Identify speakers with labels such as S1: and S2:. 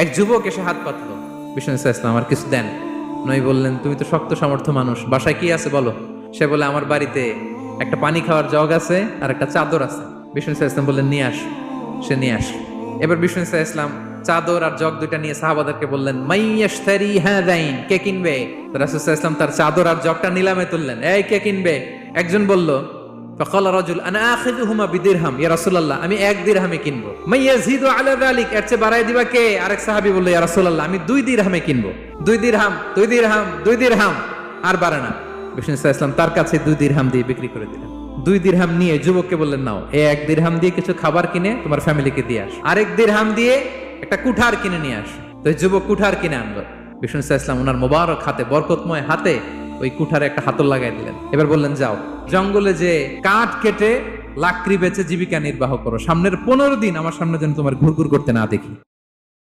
S1: এক যুবক এসে হাত পাতলো, বিষ্ণু ইসলাম আমার কিছু দেন। নই বললেন, তুমি তো শক্ত সামর্থ্য মানুষ, বাসায় কি আছে বলো। সে বলে, আমার বাড়িতে একটা পানি খাওয়ার জগ আছে আর একটা চাদর আছে। বিষ্ণু ইসলাম বললেন, নিয়ে আস। সে নিয়ে আস। এবার বিষ্ণু ইসলাম চাদর আর জগ দুইটা নিয়ে সাহাবাদেরকে বললেন, মাইয়াশতারি হাদাইন, কে কিনবে। তো রাসূল সাল্লাল্লাহু আলাইহি ওয়াসাল্লাম তার চাদর আর জগটা নিলামে তুললেন, এই কে কিনবে। একজন বলল, ফাকালা রাজুল আনা আখিযুহুমা বিদিরহাম, ইয়া রাসূলুল্লাহ আমি 1 দিরহামে কিনবো। মাইয়াজিদু আলা যালিক, এর চেয়ে বাড়ায় দিবা কে। আরেক সাহাবী বলল, ইয়া রাসূলুল্লাহ আমি 2 দিরহামে কিনবো। 2 দিরহাম, 2 দিরহাম, 2 দিরহাম, আর বাড়ে না। বিষ্ণু ইসলাম তার কাছে 2 দিরহাম দিয়ে বিক্রি করে দিলেন। 2 দিরহাম নিয়ে যুবককে বললেন, নাও, এই 1 দিরহাম দিয়ে কিছু খাবার কিনে তোমার ফ্যামিলিকে দিয়ে আস। আরেক দিরহাম দিয়ে একটা কুঠার কিনে নিয়ে আস। তো এই যুবক কুঠার কিনে আনলো। বিষ্ণু ইসলাম ওনার মোবারক হাতে, বরকতময় হাতে ওই কুঠারে একটা হাতল লাগাই দিলেন। এবার বললেন, যাও জঙ্গলে যে কাঠ কেটে লাকড়ি বেচে জীবিকা নির্বাহ করো, সামনের 15 দিন আমার সামনে যেন তোমার ঘুরঘুর করতে না দেখি।